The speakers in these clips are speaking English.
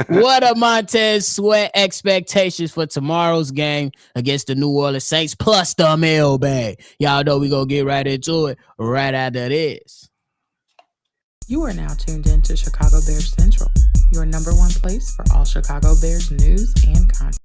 What are Montez Sweat expectations for tomorrow's game against the New Orleans Saints plus the mailbag? Y'all know we gonna get right into it right after this. You are now tuned in to Chicago Bears Central, your number one place for all Chicago Bears news and content.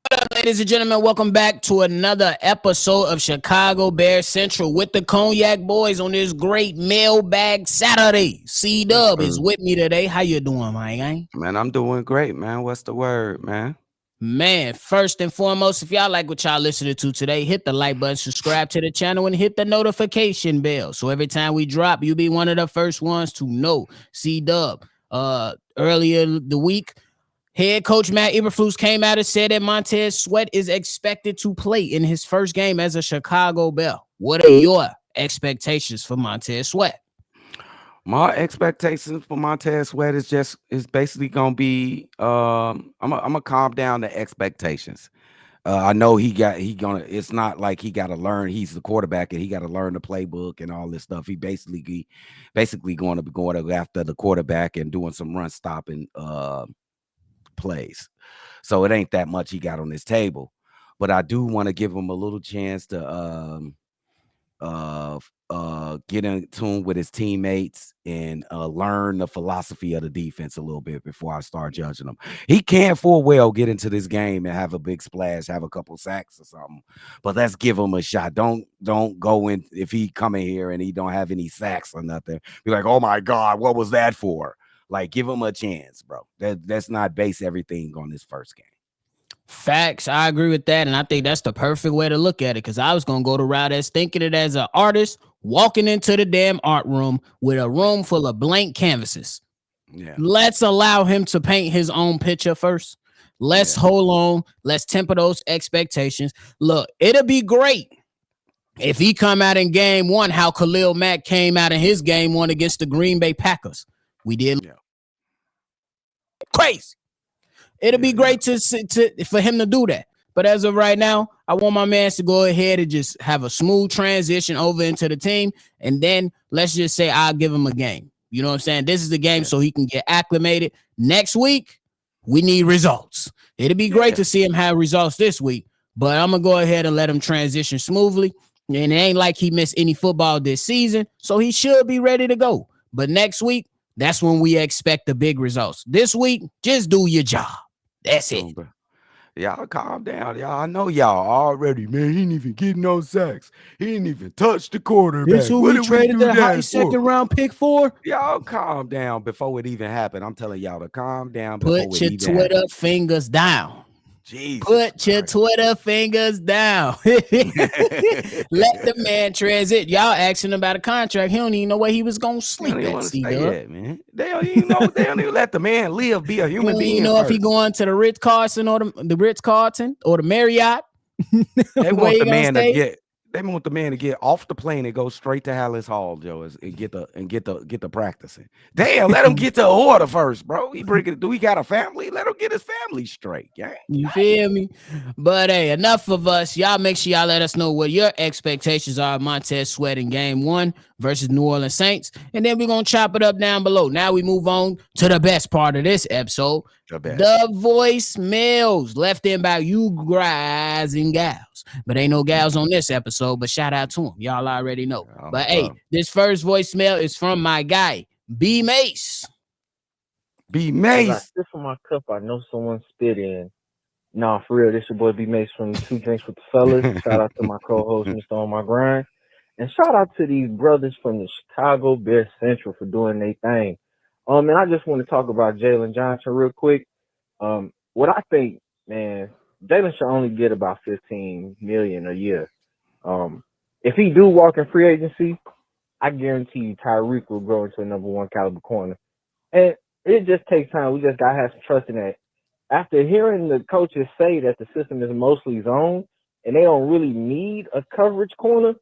What up, ladies and gentlemen? Welcome back to another episode of Chicago Bears Central with the Cognac Boys on this great Mailbag Saturday. C-Dubb is with me today. How you doing, my gang? Man, I'm doing great, man. What's the word, man? Man, first and foremost, if y'all like what y'all listening to today, hit the like button, subscribe to the channel, and hit the notification bell. So every time we drop, you'll be one of the first ones to know. C-Dubb, earlier the week, head coach Matt Eberflus came out and said that Montez Sweat is expected to play in his first game as a Chicago Bear. What are your expectations for Montez Sweat? My expectations for Montez Sweat is basically gonna be I'm gonna calm down the expectations. I know it's not like he gotta learn, he's the quarterback and he gotta learn the playbook and all this stuff. He basically going to be going after the quarterback and doing some run stopping plays. So it ain't that much he got on his table. But I do want to give him a little chance to get in tune with his teammates and learn the philosophy of the defense a little bit before I start judging him. He can full well get into this game and have a big splash, have a couple sacks or something. But let's give him a shot. Don't go in if he come in here and he don't have any sacks or nothing. Be like, oh my God, what was that for? Like, give him a chance, bro. That's not base everything on this first game. Facts. I agree with that. And I think that's the perfect way to look at it, because I was going to go the route as thinking it as an artist walking into the damn art room with a room full of blank canvases. Yeah. Let's allow him to paint his own picture first. Let's hold on. Let's temper those expectations. Look, it'll be great if he come out in game one how Khalil Mack came out in his game one against the Green Bay Packers. We did crazy. It'll be great to for him to do that. But as of right now, I want my man to go ahead and just have a smooth transition over into the team. And then let's just say I'll give him a game. You know what I'm saying? This is the game so he can get acclimated. Next week, we need results. It'll be great to see him have results this week. But I'm going to go ahead and let him transition smoothly. And it ain't like he missed any football this season. So he should be ready to go. But next week, that's when we expect the big results. This week, just do your job. That's it. Y'all calm down. Y'all, I know y'all already, man. He didn't even get no sacks. He didn't even touch the quarterback. This who we traded the high second round pick for? Y'all calm down before it even happened. I'm telling y'all to calm down before it even happened. Put your Twitter fingers down. Jesus Put your Twitter fingers down. Let the man transit. Y'all asking about a contract. He don't even know where he was gonna sleep at. C-Dubb, man. They don't even know. They don't even let the man live, be a human being. You know if he going to the Ritz-Carlton or the Ritz-Carlton or the Marriott. They want the man to get. They want the man to get off the plane and go straight to Hallis Hall, Joe, and get the practicing. Damn, let him get to order first, bro. Do he got a family? Let him get his family straight, gang. You feel me? But hey, enough of us. Y'all make sure y'all let us know what your expectations are of Montez Sweat in game one versus New Orleans Saints. And then we're gonna chop it up down below. Now we move on to the best part of this episode. The voicemails left in by you guys and gals. But ain't no gals on this episode, but shout out to them. Y'all already know. But hey, this first voicemail is from my guy, B Mace. B Mace. I sip from my cup, I know someone spit in. Nah, for real, this your boy B Mace from Two Drinks with the Fellas. Shout out to my co-host, Mr. On My Grind. And shout out to these brothers from the Chicago Bears Central for doing their thing. And I just want to talk about Jalen Johnson real quick. What I think, man, Jalen should only get about $15 million a year. If he do walk in free agency, I guarantee you Tyreek will grow into a number one caliber corner. And it just takes time. We just gotta have some trust in that. After hearing the coaches say that the system is mostly zone and they don't really need a coverage corner,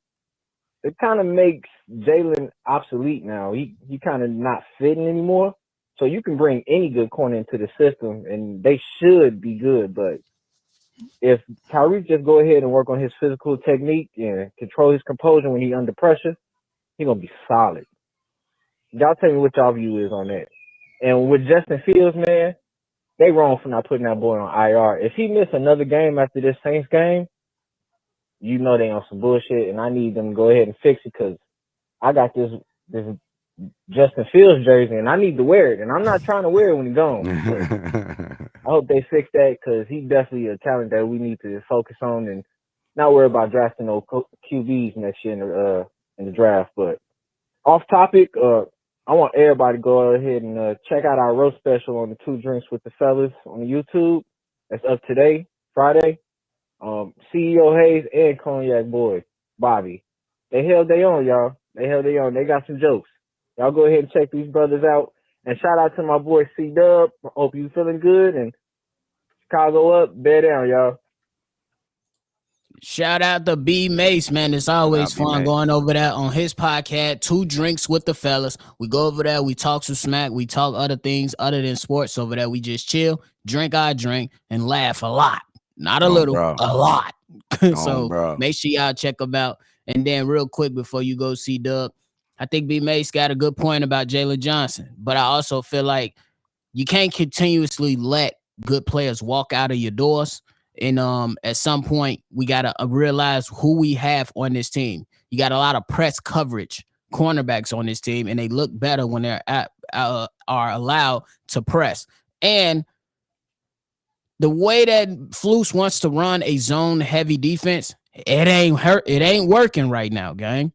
it kind of makes Jalen obsolete now. He kind of not fitting anymore. So you can bring any good corner into the system, and they should be good. But if Tyreek just go ahead and work on his physical technique and control his composure when he's under pressure, he's going to be solid. Y'all tell me what y'all view is on that. And with Justin Fields, man, they wrong for not putting that boy on IR. If he miss another game after this Saints game, you know they on some bullshit, and I need them to go ahead and fix it because I got this Justin Fields jersey, and I need to wear it, and I'm not trying to wear it when he's gone. But I hope they fix that because he's definitely a talent that we need to focus on and not worry about drafting no QBs next year in the draft. But off topic, I want everybody to go ahead and check out our roast special on the Two Drinks with the Fellas on the YouTube. That's up today, Friday. CEO Haize and Cognac Boy, Bobby. They held their own, y'all. They held their own. They got some jokes. Y'all go ahead and check these brothers out. And shout out to my boy C-Dubb. Hope you feeling good. And Chicago up, bear down, y'all. Shout out to B Mace, man. It's always fun B-Mace. going over there on his podcast, Two Drinks with the Fellas. We go over there, we talk some smack, we talk other things other than sports over there. We just chill, drink our drink, and laugh a lot. Not a little, bro. a lot. So bro. make sure y'all check them out. And then real quick before you go see Dub, I think B Mace got a good point about Jalen Johnson. But I also feel like you can't continuously let good players walk out of your doors. And at some point, we gotta realize who we have on this team. You got a lot of press coverage cornerbacks on this team, and they look better when they're are allowed to press. And the way that Flus wants to run a zone heavy defense, it ain't working right now, gang.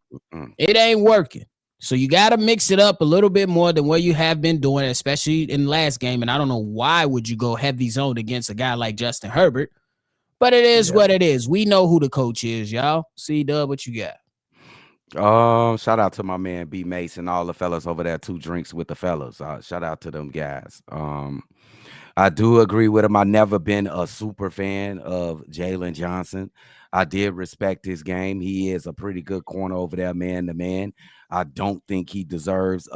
It ain't working. So you got to mix it up a little bit more than what you have been doing, especially in last game. And I don't know why would you go heavy zone against a guy like Justin Herbert, but it is what it is. We know who the coach is, y'all. C-Dubb, what you got? Shout out to my man B Mace and all the fellas over there. Two Drinks with the Fellas. Shout out to them guys. I do agree with him. I never been a super fan of Jalen Johnson. I did respect his game. He is a pretty good corner over there, man to man. I don't think he deserves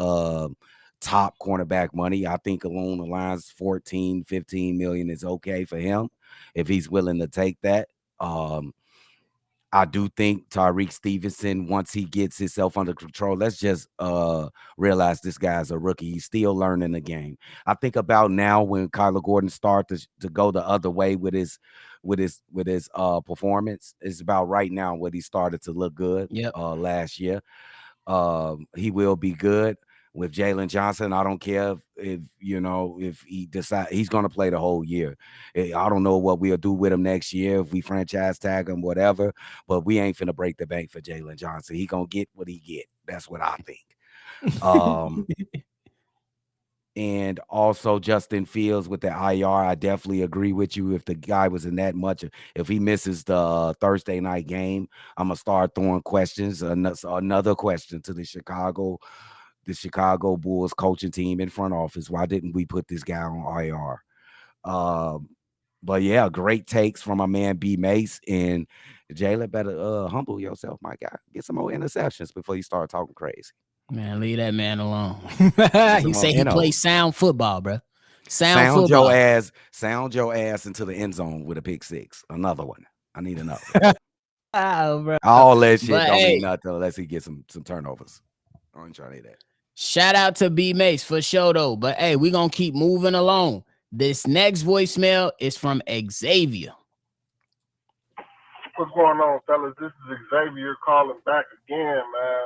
top cornerback money. I think along the lines 14, 15 million is okay for him if he's willing to take that. I do think Tyreek Stevenson, once he gets himself under control, let's just realize this guy's a rookie. He's still learning the game. I think about now when Kyler Gordon started to go the other way with his performance. It's about right now when he started to look good last year. He will be good. With Jalen Johnson, I don't care if he decides he's going to play the whole year. I don't know what we'll do with him next year if we franchise tag him, whatever. But we ain't finna break the bank for Jalen Johnson. He gonna get what he get. That's what I think. And also Justin Fields with the IR. I definitely agree with you. If the guy was in that much, if he misses the Thursday night game, I'm gonna start throwing questions. Another question to the Chicago Bulls coaching team in front office. Why didn't we put this guy on IR? But yeah, great takes from my man B Mace, and Jalen better humble yourself, my guy. Get some more interceptions before you start talking crazy. Man, leave that man alone. You say he plays sound football, bro. Sound football. Sound your ass into the end zone with a pick six. Another one. I need another. Oh, bro. All that shit don't mean nothing unless he gets some turnovers. I ain't trying to hear that. Shout out to B Mace for sure though. But hey, we're gonna keep moving along. This next voicemail is from Xavier. What's going on, fellas? This is Xavier calling back again, man.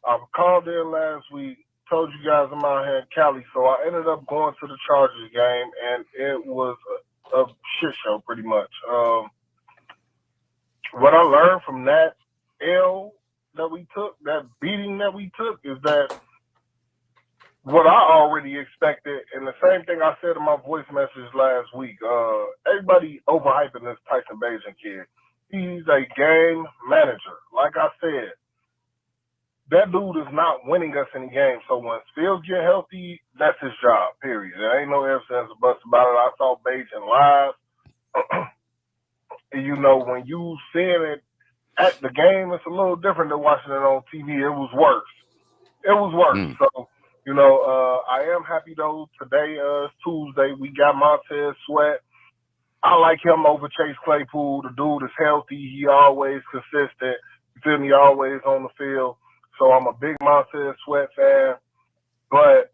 I called in last week, told you guys I'm out here in Cali, so I ended up going to the Chargers game, and it was a shit show pretty much. What I learned from that L that we took, that beating that we took, is that what I already expected, and the same thing I said in my voice message last week. Everybody overhyping this Tyson Bagent kid. He's a game manager. Like I said, that dude is not winning us any games. So when Fields get healthy, that's his job, period. There ain't no ifs, ands, or buts about it. I saw Bagent live. And, when you seeing it at the game, it's a little different than watching it on TV. It was worse. So, I am happy, though. Today is Tuesday. We got Montez Sweat. I like him over Chase Claypool. The dude is healthy. He always consistent. You feel me? Always on the field. So I'm a big Montez Sweat fan. But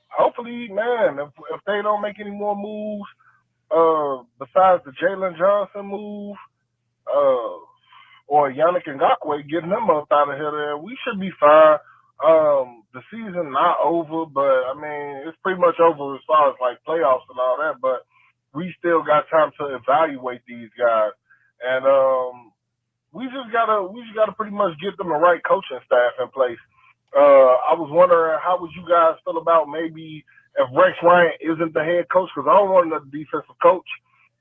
hopefully, man, if they don't make any more moves, besides the Jalen Johnson move, or Yannick Ngakoue, getting them up out of here, we should be fine. The season not over, but I mean it's pretty much over as far as like playoffs and all that. But we still got time to evaluate these guys, and we just gotta pretty much get them the right coaching staff in place. I was wondering how would you guys feel about maybe if Rex Ryan isn't the head coach, because I don't want another defensive coach.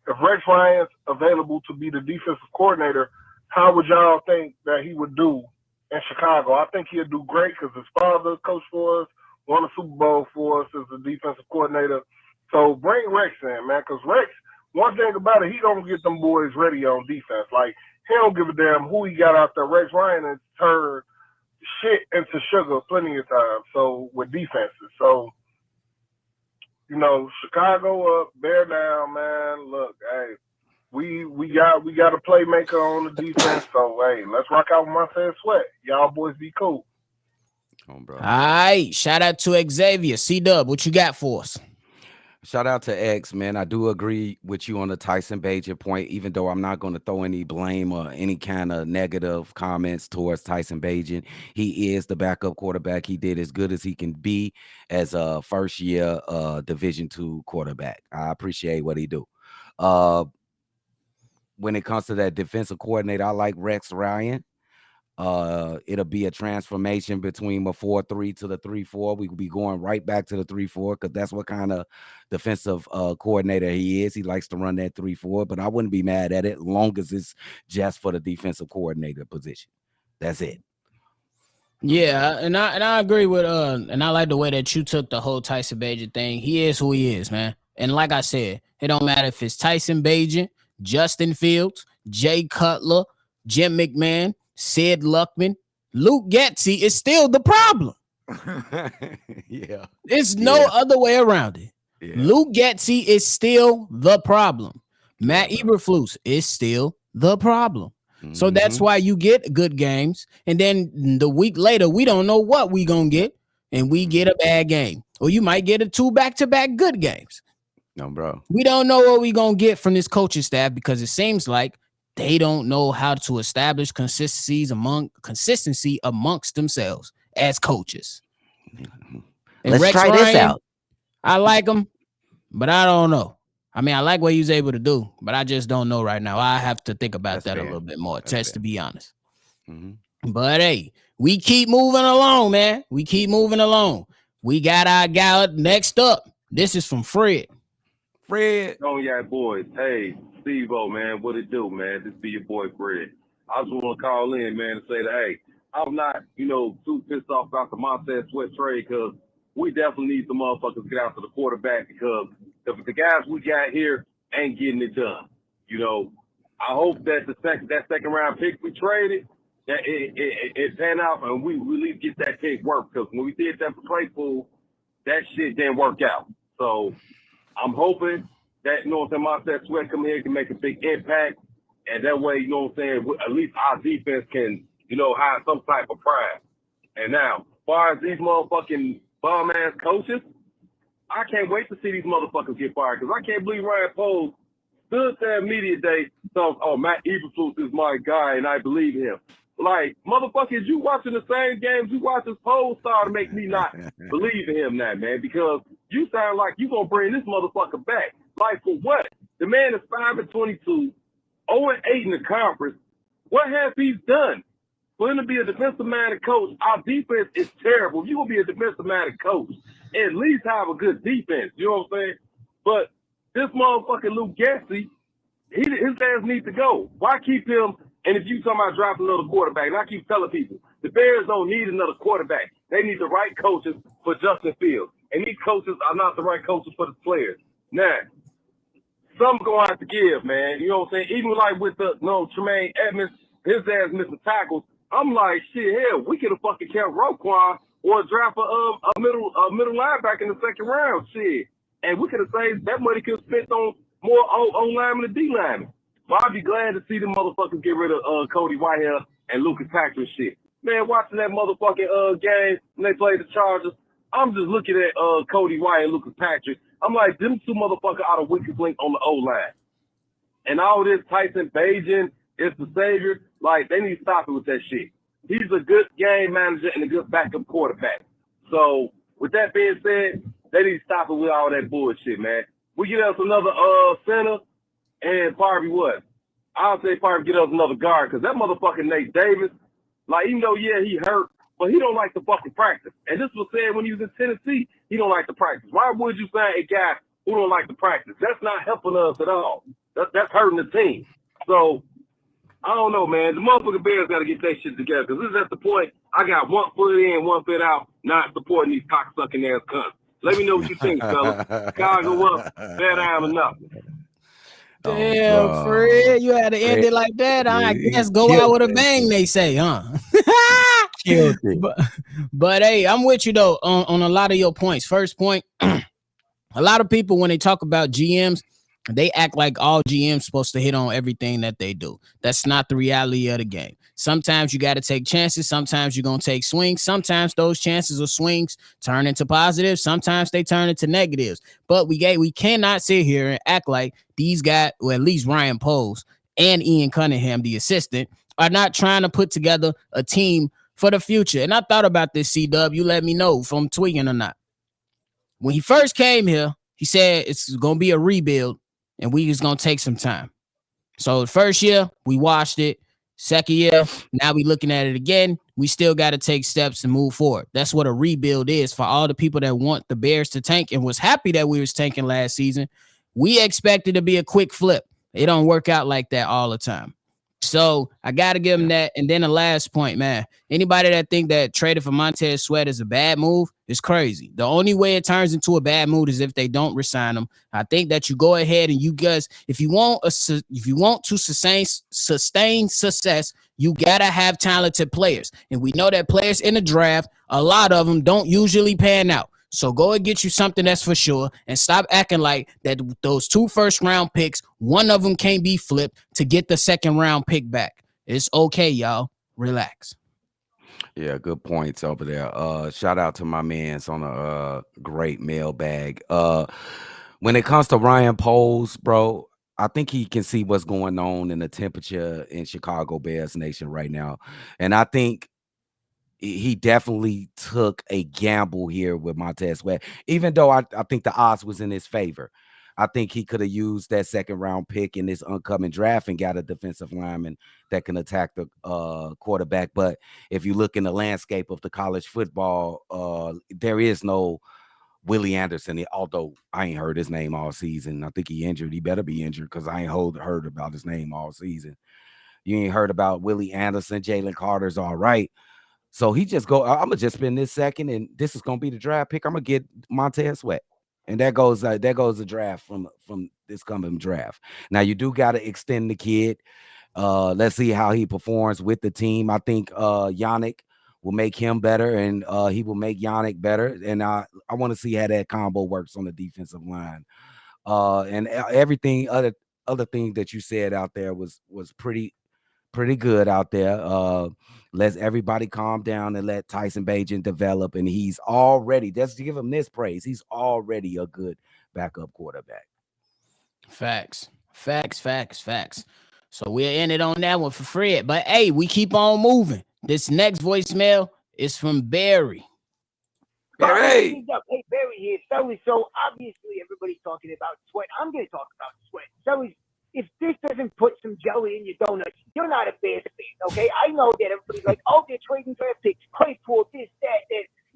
If Rex Ryan's available to be the defensive coordinator, how would y'all think that he would do in Chicago? I think he'd do great because his father coached for us, won a Super Bowl for us as a defensive coordinator. So bring Rex in, man, because Rex, one thing about it, he don't get them boys ready on defense. Like, he don't give a damn who he got out there. Rex Ryan has turned shit into sugar plenty of times, so with defenses. So, you know, Chicago up, bear down, man. Look, hey, we got a playmaker on the defense, so hey, let's rock out with Montez Sweat. Y'all boys be cool. Oh, bro. All right, shout out to Xavier. C-Dubb, what you got for us? Shout out to X, man. I do agree with you on the Tyson Bagent point, even though I'm not going to throw any blame or any kind of negative comments towards Tyson Bagent. He is the backup quarterback. He did as good as he can be as a first-year Division II quarterback. I appreciate what he do. When it comes to that defensive coordinator, I like Rex Ryan. It'll be a transformation between a 4-3 to the 3-4. We will be going right back to the 3-4 because that's what kind of defensive coordinator he is. He likes to run that 3-4, but I wouldn't be mad at it as long as it's just for the defensive coordinator position. That's it. Yeah, and I agree with and I like the way that you took the whole Tyson Bagent thing. He is who he is, man. And like I said, it don't matter if it's Tyson Bagent, Justin Fields, Jay Cutler, Jim McMahon, Sid Luckman, Luke Getsy is still the problem. Yeah. There's no other way around it. Yeah. Luke Getsy is still the problem. Matt Eberflus is still the problem. So that's why you get good games. And then the week later, we don't know what we going to get. And we get a bad game. Or you might get a 2 back-to-back good games. No, bro. We don't know what we going to get from this coaching staff because it seems like they don't know how to establish consistency amongst themselves as coaches. And let's Rex try Ryan, this out. I like him, but I don't know. I mean, I like what he's able to do, but I just don't know right now. I have to think about that a little bit more, just to be honest. But hey, we keep moving along, man. We keep moving along. We got our guy next up. This is from Fred. Oh, yeah, boys. Hey, Steve-O, man, what it do, man? This be your boy, Fred. I just want to call in, man, and say that, hey, I'm not, too pissed off about the Montez Sweat trade because we definitely need some motherfuckers to get out to the quarterback because the guys we got here ain't getting it done. I hope that that second round pick we traded, that it pan out and we at least get that pick work because when we did that for Claypool, that shit didn't work out. So I'm hoping that, Montez Sweat come here can make a big impact. And that way, at least our defense can, have some type of pride. And now, as far as these motherfucking bum-ass coaches, I can't wait to see these motherfuckers get fired because I can't believe Ryan Poles stood there media day so, Matt Eberflus is my guy and I believe in him. Like, motherfuckers, you watching the same games you watch this Poles star to make me not believe in him now, man, because you sound like you gonna bring this motherfucker back. Like, for what? The man is 5-22, 0-8 in the conference. What has he done? For him to be a defensive-minded coach, our defense is terrible. If you gonna be a defensive-minded coach, at least have a good defense. You know what I'm saying? But this motherfucking Luke Getsy, his ass needs to go. Why keep him? And if you talking about drafting another quarterback, and I keep telling people, the Bears don't need another quarterback. They need the right coaches for Justin Fields. And these coaches are not the right coaches for the players. Now, something's going to have to give, man. You know what I'm saying? Even like with Tremaine Edmonds, his ass missing tackles. I'm like, shit, hell, we could have fucking kept Roquan or draft a middle linebacker in the second round, shit. And we could have saved that money could have spent on more O-linemen and D-linemen. But I'd be glad to see them motherfuckers get rid of Cody Whitehair and Lucas Patrick shit. Man, watching that motherfucking game when they played the Chargers, I'm just looking at Cody White and Lucas Patrick. I'm like, them two motherfuckers are the weakest link on the O-line. And all this Tyson Bagent is the savior. Like, they need to stop it with that shit. He's a good game manager and a good backup quarterback. So, with that being said, they need to stop it with all that bullshit, man. We get us another center and probably what? I'll say probably get us another guard because that motherfucking Nate Davis, like, even though, yeah, he hurt, but he don't like to fucking practice. And this was said when he was in Tennessee, he don't like to practice. Why would you sign a guy who don't like to practice? That's not helping us at all. That's hurting the team. So, I don't know, man. The motherfucking Bears got to get that shit together because this is at the point I got 1 foot in, 1 foot out, not supporting these cocksucking ass cunts. Let me know what you think, fellas. Chicago up, bad down enough. Damn, Fred, you had to end it like that. I guess go out with a bang, they say, huh? But hey, I'm with you though on a lot of your points. First point, a lot of people when they talk about GMs, they act like all GMs supposed to hit on everything that they do. That's not the reality of the game. Sometimes you got to take chances. Sometimes you're going to take swings. Sometimes those chances or swings turn into positives. Sometimes they turn into negatives. But we cannot sit here and act like these guys, or at least Ryan Poles and Ian Cunningham, the assistant, are not trying to put together a team for the future. And I thought about this, C-Dubb. You let me know if I'm tweaking or not. When he first came here, he said it's going to be a rebuild. And we just gonna take some time. So the first year, we watched it. Second year, now we looking at it again. We still got to take steps and move forward. That's what a rebuild is for all the people that want the Bears to tank and was happy that we was tanking last season. We expected to be a quick flip. It don't work out like that all the time. So I got to give him that. And then the last point, man, anybody that think that trading for Montez Sweat is a bad move is crazy. The only way it turns into a bad move is if they don't resign him. I think that you go ahead and you guys, if you want to sustain success, you got to have talented players. And we know that players in the draft, a lot of them don't usually pan out. So go and get you something that's for sure and stop acting like that those 2 first-round picks, one of them can't be flipped to get the second-round pick back. It's okay, y'all. Relax. Yeah, good points over there. Shout out to my mans on a great mailbag. When it comes to Ryan Poles, bro, I think he can see what's going on in the temperature in Chicago Bears Nation right now. And I think he definitely took a gamble here with Montez Sweat, even though I think the odds was in his favor. I think he could have used that second-round pick in this upcoming draft and got a defensive lineman that can attack the quarterback. But if you look in the landscape of the college football, there is no Willie Anderson, although I ain't heard his name all season. I think he injured. He better be injured because I ain't heard about his name all season. You ain't heard about Willie Anderson. Jalen Carter's all right. So he just I'm gonna just spend this second, and this is gonna be the draft pick. I'm gonna get Montez Sweat, and there goes the draft from this coming draft. Now you do got to extend the kid. Let's see how he performs with the team. I think Yannick will make him better, and he will make Yannick better. And I want to see how that combo works on the defensive line. And everything other thing that you said out there was pretty good out there. Let everybody calm down and let Tyson Bagent develop. And he's already, let's give him this praise, he's already a good backup quarterback. Facts. So we'll end it on that one for Fred. But hey, we keep on moving. This next voicemail is from Barry. Barry! Hey, Barry here. So obviously everybody's talking about Sweat. I'm going to talk about Sweat. If this doesn't put some jelly in your donuts, you're not a Bears fan, okay? I know that everybody's like, oh, they're trading draft picks, Claypool, this, that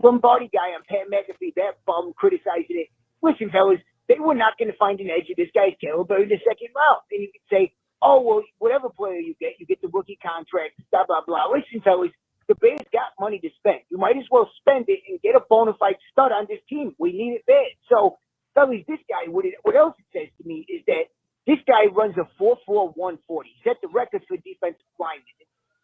Lombardi guy on Pat McAfee, that bum criticizing it. Listen, fellas, they were not going to find an edge of this guy's caliber in the second round. And you could say, oh, well, whatever player you get the rookie contract, blah, blah, blah. Listen, fellas, the Bears got money to spend. You might as well spend it and get a bona fide stud on this team. We need it bad. So, fellas, this guy, what else it says to me is that this guy runs a 4.41 40. He set the record for defensive linemen.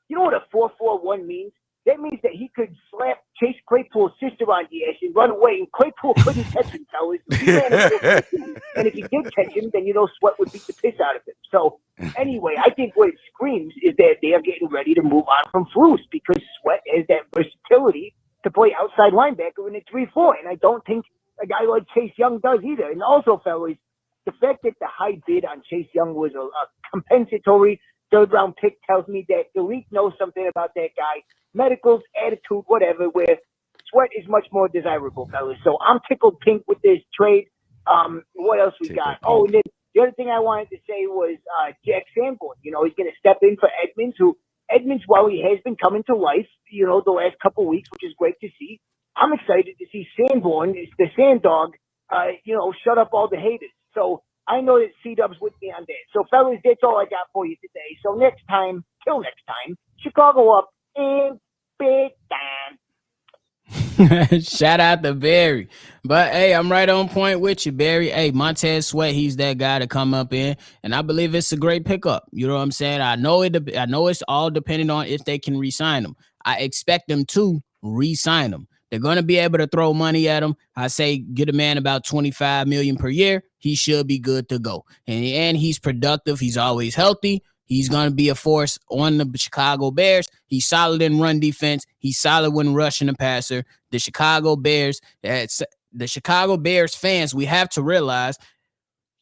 You know what a 4.41 means? That means that he could slap Chase Claypool's sister on the ass and run away, and Claypool couldn't catch him, fellas. And if he did catch him, then Sweat would beat the piss out of him. So Anyway, I think what it screams is that they are getting ready to move on from Flus because Sweat has that versatility to play outside linebacker in a 3-4. And I don't think a guy like Chase Young does either. And also, fellas, the fact that the high bid on Chase Young was a compensatory third-round pick tells me that the league knows something about that guy. Medicals, attitude, whatever, where Sweat is much more desirable, fellas. So I'm tickled pink with this trade. What else we got? Oh, and then the other thing I wanted to say was Jack Sanborn. You know, he's going to step in for Edmonds, while he has been coming to life, you know, the last couple of weeks, which is great to see. I'm excited to see Sanborn, the Sand Dog, you know, shut up all the haters. So I know that C-Dubb's with me on that. So, fellas, that's all I got for you today. So till next time, Chicago up in big time. Shout out to Barry. But hey, I'm right on point with you, Barry. Hey, Montez Sweat, he's that guy to come up in, and I believe it's a great pickup. You know what I'm saying? I know it's all depending on if they can re-sign him. I expect them to re-sign him. They're going to be able to throw money at him. I say get a man about $25 million per year. He should be good to go. And he's productive. He's always healthy. He's going to be a force on the Chicago Bears. He's solid in run defense. He's solid when rushing the passer. The Chicago Bears fans, we have to realize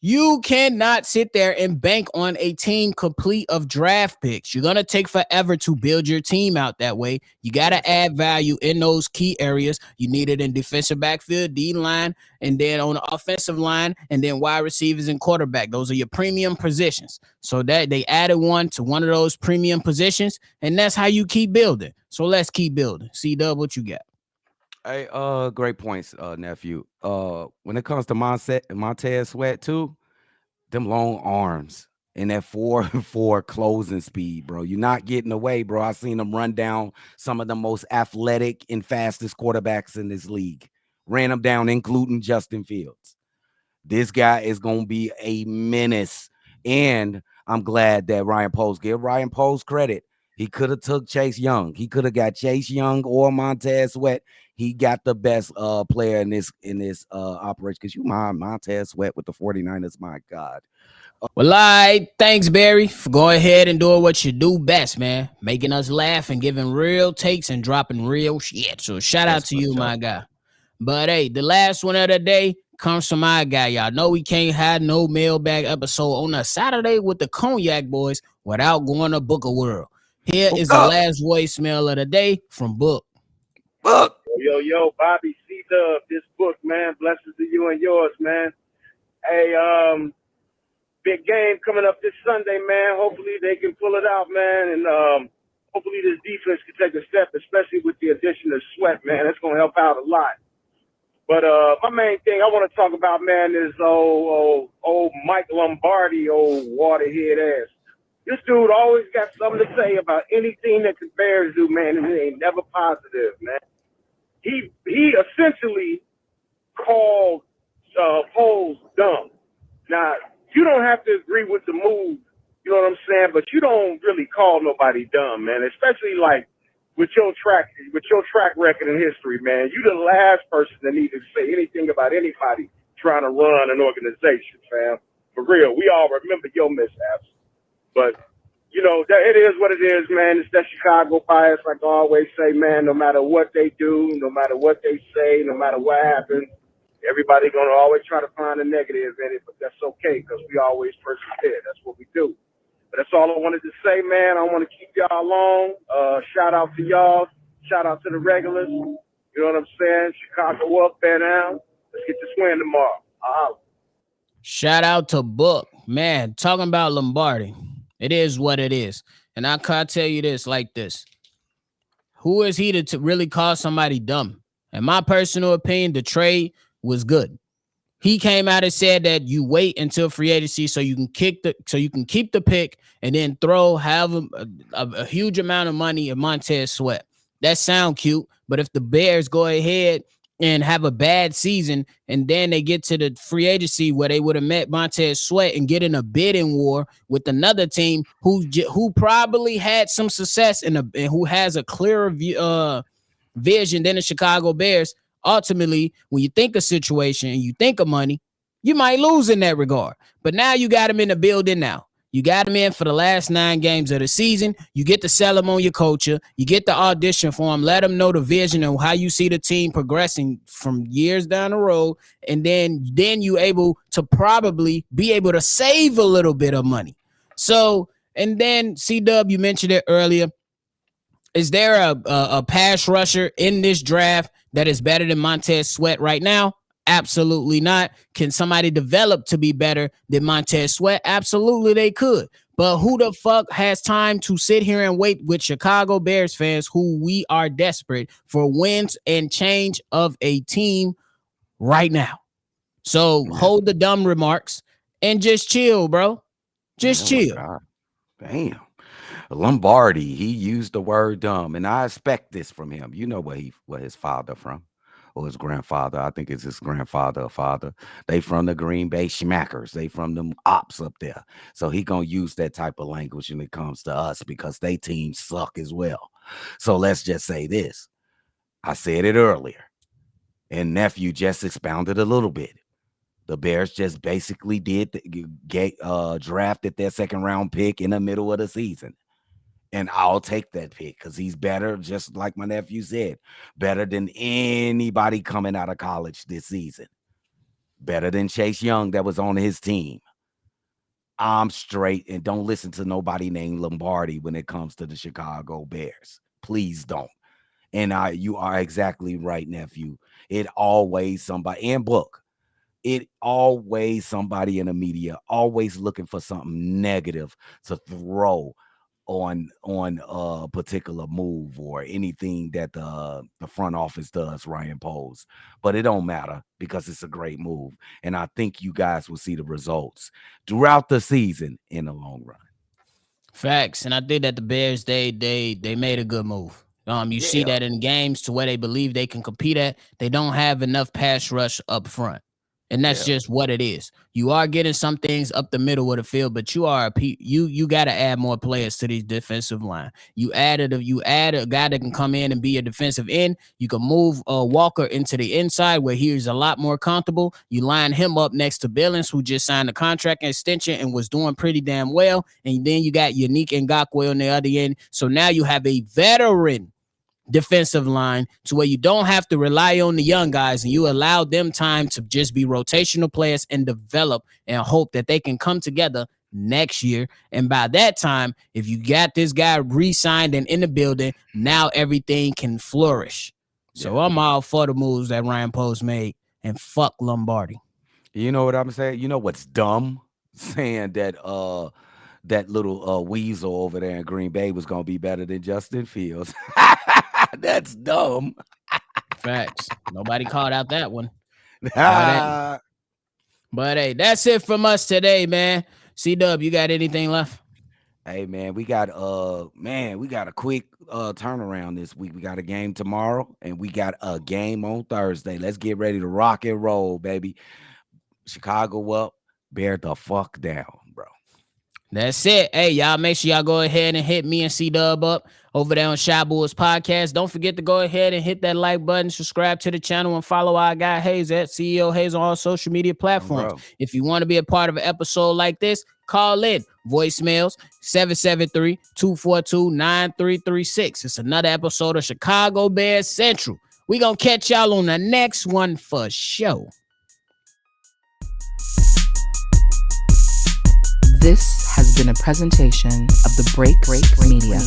you cannot sit there and bank on a team complete of draft picks. You're going to take forever to build your team out that way. You got to add value in those key areas. You need it in defensive backfield, D-line, and then on the offensive line, and then wide receivers and quarterback. Those are your premium positions. So that they added one to one of those premium positions, and that's how you keep building. So let's keep building. C-Dubb, what you got? Hey, great points, nephew. When it comes to Montez Sweat too, them long arms and that 4-4 closing speed, bro. You're not getting away, bro. I seen him run down some of the most athletic and fastest quarterbacks in this league. Ran them down, including Justin Fields. This guy is gonna be a menace, and I'm glad that give Ryan Poles credit. He could have took Chase Young. He could have got Chase Young or Montez Sweat. He got the best player in this operation. Because you mind Montez Sweat with the 49ers, my God. Well, all right. Thanks, Barry, for going ahead and doing what you do best, man. Making us laugh and giving real takes and dropping real shit. So shout out to you, my guy. But hey, the last one of the day comes from my guy. Y'all know we can't have no mailbag episode on a Saturday with the Cognac Boys without going to Book a World. Here is the last voicemail of the day from Book. Book. Yo, Bobby C-Dubb, this Book, man. Blessings to you and yours, man. Hey, big game coming up this Sunday, man. Hopefully they can pull it out, man. And hopefully this defense can take a step, especially with the addition of Sweat, man. That's going to help out a lot. But my main thing I want to talk about, man, is old Mike Lombardi, old waterhead ass. This dude always got something to say about anything that the Bears do, man, and it ain't never positive, man. He essentially called Poles dumb. Now, you don't have to agree with the move, you know what I'm saying, but you don't really call nobody dumb, man, especially like with your track record in history, man. You the last person that needs to say anything about anybody trying to run an organization, fam. For real, we all remember your mishaps. But, you know, it is what it is, man. It's that Chicago bias, like I always say, man. No matter what they do, no matter what they say, no matter what happens, everybody going to always try to find a negative in it, but that's okay because we always persevere. That's what we do. But that's all I wanted to say, man. I want to keep y'all along. Shout out to y'all. Shout out to the regulars. You know what I'm saying? Chicago up, bear down. Let's get this win tomorrow. Shout out to Book. Man, talking about Lombardi. It is what it is. And I can't tell you this like this. Who is he to really call somebody dumb? In my personal opinion, the trade was good. He came out and said that you wait until free agency so you can keep the pick and then have a huge amount of money at Montez Sweat. That sound cute, but if the Bears go ahead and have a bad season, and then they get to the free agency where they would have met Montez Sweat and get in a bidding war with another team who probably had some success and who has a clearer vision than the Chicago Bears. Ultimately, when you think of situation and you think of money, you might lose in that regard. But now you got him in the building now. You got him in for the last 9 games of the season. You get to sell him on your culture. You get the audition for him. Let him know the vision and how you see the team progressing from years down the road. And then you able to probably be able to save a little bit of money. So, and then C-Dubb, you mentioned it earlier. Is there a pass rusher in this draft that is better than Montez Sweat right now? Absolutely not. Can somebody develop to be better than Montez Sweat? Absolutely, they could. But who the fuck has time to sit here and wait with Chicago Bears fans who we are desperate for wins and change of a team right now? So hold the dumb remarks and just chill, bro. Just chill. Damn. Lombardi, he used the word dumb, and I expect this from him. You know where his father from, or his grandfather. I think it's his grandfather or father. They from the Green Bay Schmackers. They from them ops up there. So he gonna use that type of language when it comes to us because they teams suck as well. So let's just say this. I said it earlier, and nephew just expounded a little bit. The Bears just basically drafted their second round pick in the middle of the season. And I'll take that pick because he's better, just like my nephew said, better than anybody coming out of college this season. Better than Chase Young that was on his team. I'm straight, and don't listen to nobody named Lombardi when it comes to the Chicago Bears. Please don't. And you are exactly right, nephew. It always somebody, and Book, it always somebody in the media always looking for something negative to throw on a particular move or anything that the front office does, Ryan Poles. But it don't matter because it's a great move. And I think you guys will see the results throughout the season in the long run. Facts. And I think that the Bears, they made a good move. You see that in games to where they believe they can compete at. They don't have enough pass rush up front. And that's just what it is. You are getting some things up the middle of the field, but you got to add more players to these defensive line. You add a guy that can come in and be a defensive end. You can move Walker into the inside where he's a lot more comfortable. You line him up next to Billings, who just signed a contract extension and was doing pretty damn well. And then you got Yannick Ngakoue on the other end. So now you have a veteran defensive line to where you don't have to rely on the young guys and you allow them time to just be rotational players and develop and hope that they can come together next year. And by that time, if you got this guy re-signed and in the building, now everything can flourish. So I'm all for the moves that Ryan Poles made, and fuck Lombardi. You know what I'm saying? You know what's dumb? Saying that that little weasel over there in Green Bay was going to be better than Justin Fields. That's dumb. Facts. Nobody called out that one. But hey, that's it from us today, man. C-Dubb, you got anything left? Hey, man, we got a quick turnaround this week. We got a game tomorrow, and we got a game on Thursday. Let's get ready to rock and roll, baby. Chicago up, bear the fuck down, bro. That's it. Hey, y'all, make sure y'all go ahead and hit me and C-Dubb up over there on Shy Boys Podcast. Don't forget to go ahead and hit that like button, subscribe to the channel, and follow our guy Haize at CEO Haize on all social media platforms. If you want to be a part of an episode like this, call in. Voicemails 773-242-9336. It's another episode of Chicago Bears Central. We gonna catch y'all on the next one for sure. This has been a presentation of the Break Media.